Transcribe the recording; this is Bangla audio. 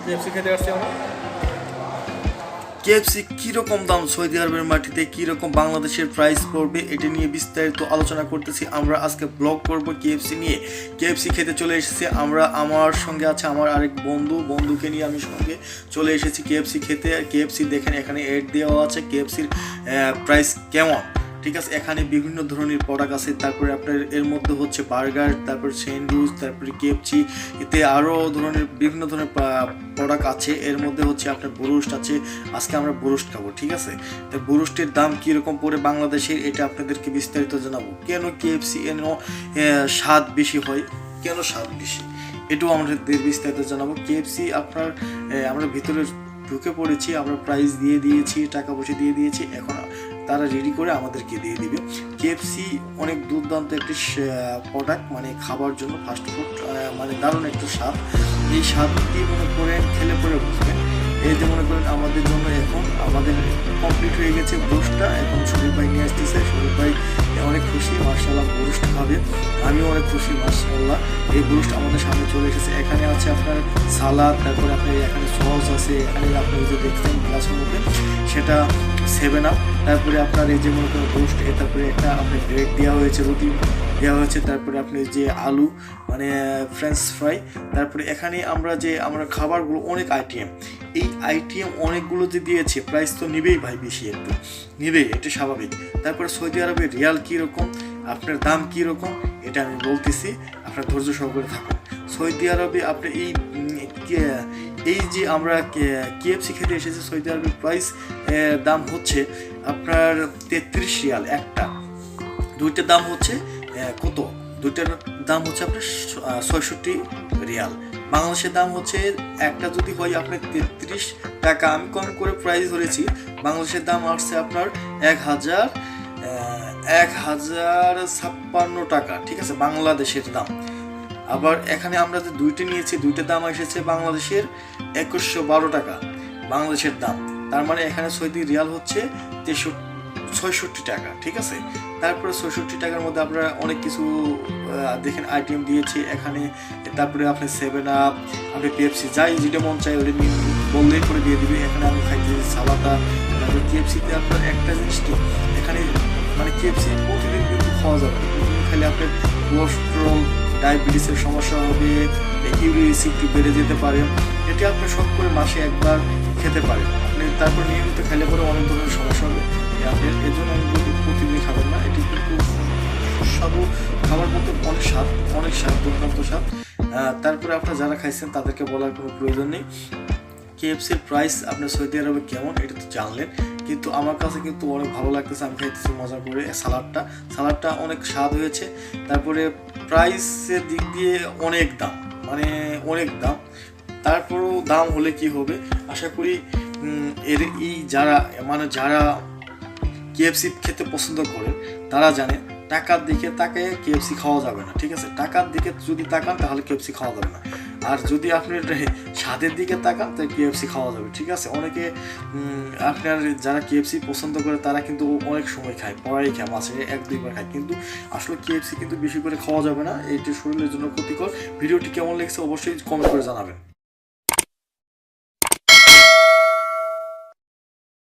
কেএফসি খেতে আসছি আমরা। কেএফসি কীরকম দাম সৌদি আরবের মাটিতে, কীরকম বাংলাদেশের প্রাইস পড়বে, এটা নিয়ে বিস্তারিত আলোচনা করতেছি। আমরা আজকে ব্লগ করব কেএফসি নিয়ে। কেএফসি খেতে চলে এসেছি আমরা, আমার সঙ্গে আছে আমার আরেক বন্ধুকে নিয়ে আমি সঙ্গে চলে এসেছি কেএফসি খেতে। কেএফসি দেখেন এখানে এড দেওয়া আছে কেএফসির প্রাইস কেমন, ঠিক আছে। এখানে বিভিন্ন ধরনের প্রোডাক্ট আছে, তারপরে আপনার এর মধ্যে হচ্ছে বার্গার, তারপর স্যান্ডউইচ, তারপরে কেএফসি এতে আরও বিভিন্ন ধরনের প্রোডাক্ট আছে। এর মধ্যে হচ্ছে আপনার বুরুস্ট আছে, আজকে আমরা বুরুস্ট খাবো, ঠিক আছে। তো বুরুস্টের দাম কীরকম পড়ে বাংলাদেশের, এটা আপনাদেরকে বিস্তারিত জানাবো। কেন কেএফসি স্বাদ বেশি হয়, কেন স্বাদ বেশি, এটাও আমাদের বিস্তারিত জানাবো। কেএফসি আপনার আমরা ভিতরে ঢুকে পড়েছি, আমরা প্রাইস দিয়ে দিয়েছি, টাকা পয়সা দিয়ে দিয়েছি, এখন তারা রেডি করে আমাদেরকে দিয়ে দিবে। কেএফসি অনেক দুর্দান্ত একটি প্রোডাক্ট, মানে খাবার জন্য ফাস্টফুড, মানে দারুণ একটা স্বাদ। এই স্বাদটি মনে করেন খেলে পরে বুঝবেন। এই যে মনে করেন আমাদের জন্য এখন আমাদের কমপ্লিট হয়ে গেছে ব্রুস্টটা, এখন শরীফ ভাই নিয়ে আসতেছে। শরীফ ভাই অনেক খুশি, মার্শাল্লাহ ব্রুস্ট খাবে, আমিও অনেক খুশি মার্শাল্লাহ। এই ব্রুস্ট আমাদের সামনে চলে এসেছে। এখানে আছে আপনার সালাদ, তারপরে আপনার এখানে সস আছে, এখানে আপনি যে দেখছেন গ্লাসের মধ্যে সেটা 7 আপ, তারপরে আপনার এই যে মনে করেন ব্রুস্ট, তারপরে একটা আপনার ব্রেড দেওয়া হয়েছে, রুটি দেওয়া হয়েছে, তারপরে আপনি যে আলু মানে ফ্রেঞ্চ ফ্রাই, তারপরে এখানে আমরা খাবারগুলো অনেক আইটেম, এই আইটেম অনেকগুলো যে দিয়েছে, প্রাইস তো নেবেই ভাই, বেশি একটু নেবেই, এটা স্বাভাবিক। তারপরে সৌদি আরবে রিয়াল কীরকম, আপনার দাম কীরকম, এটা আমি বলতেছি, আপনার ধৈর্য সহকারে থাকুন। সৌদি আরবে আপনি এই যে আমরা কেএফসি খেতে এসেছি, সৌদি আরবের প্রাইস দাম হচ্ছে আপনার 33 রিয়াল একটা, দুইটার দাম হচ্ছে কত, দুইটার দাম হচ্ছে আপনার 66 রিয়াল। বাংলাদেশের দাম হচ্ছে একটা যদি হয় আপনার 33 টাকা, আমি কম করে প্রাইস ধরেছি, বাংলাদেশের দাম আসছে আপনার 1056 টাকা, ঠিক আছে, বাংলাদেশের দাম। আবার এখানে আমরা যে দুইটা নিয়েছি, দুইটার দাম এসেছে বাংলাদেশের 2112 টাকা বাংলাদেশের দাম, তার মানে এখানে সৌদি রিয়াল হচ্ছে 66 টাকা, ঠিক আছে। তারপরে 66 টাকার মধ্যে আপনারা অনেক কিছু দেখেন আইটেম দিয়েছি এখানে, তারপরে আপনি 7 আপ, আপনি পেপসি, যাই যেটা মন চাই ওটা বললেই করে দিয়ে দিবে। এখানে আমি খাইতেছি সালাদা। তারপরে কেএফসিতে আপনার একটা জিনিস কি, এখানে মানে কেএফসি প্রতিদিন কিন্তু খাওয়া যাবে, প্রতিদিন খাইলে আপনার কোলেস্ট্রল, ডায়াবেটিসের সমস্যা হবে, ইউরিক অ্যাসিড একটু বেড়ে যেতে পারে, এটি আপনি শখ করে মাসে একবার খেতে পারেন আপনি, তারপর নিয়মিত খেলে পরে অনেক ধরনের সমস্যা হবে আপনার। এর জন্য আমি বলি প্রতিদিন খাবেন না, এটি কিন্তু সুস্বাদু খাবার বলতে অনেক স্বাদ, দুর্দান্ত স্বাদ। তারপরে আপনার যারা খাইছেন তাদেরকে বলার কোনো প্রয়োজন নেই। কেএফসির প্রাইস আপনার সৌদি আরবে কেমন এটা তো জানলেন, কিন্তু আমার কাছে কিন্তু অনেক ভালো লাগতেছে, আমি খাইতেছি মজা করে। সালাডটা অনেক স্বাদ হয়েছে। তারপরে প্রাইসের দিক দিয়ে অনেক দাম, মানে অনেক দাম, তারপরেও দাম হলে কি হবে, আশা করি যারা কেএফসি খেতে পছন্দ করে তারা জানে টাকার দিকে তাকায় কেএফসি খাওয়া যাবে না, ঠিক আছে। টাকার দিকে যদি তাকান তাহলে কেএফসি খাওয়া যাবে না, আর যদি আপনি স্বাদের দিকে তাকান তাহলে কেএফসি খাওয়া যাবে, ঠিক আছে। অনেকে আপনার যারা কেএফসি পছন্দ করে তারা কিন্তু অনেক সময় খায়, পরাই খায়, মাসে 1-2 বার খায়, কিন্তু আসলে কেএফসি কিন্তু বেশি করে খাওয়া যাবে না, এটি শরীরের জন্য ক্ষতিকর। ভিডিওটি কেমন লেগেছে অবশ্যই কমেন্ট করে জানাবেন।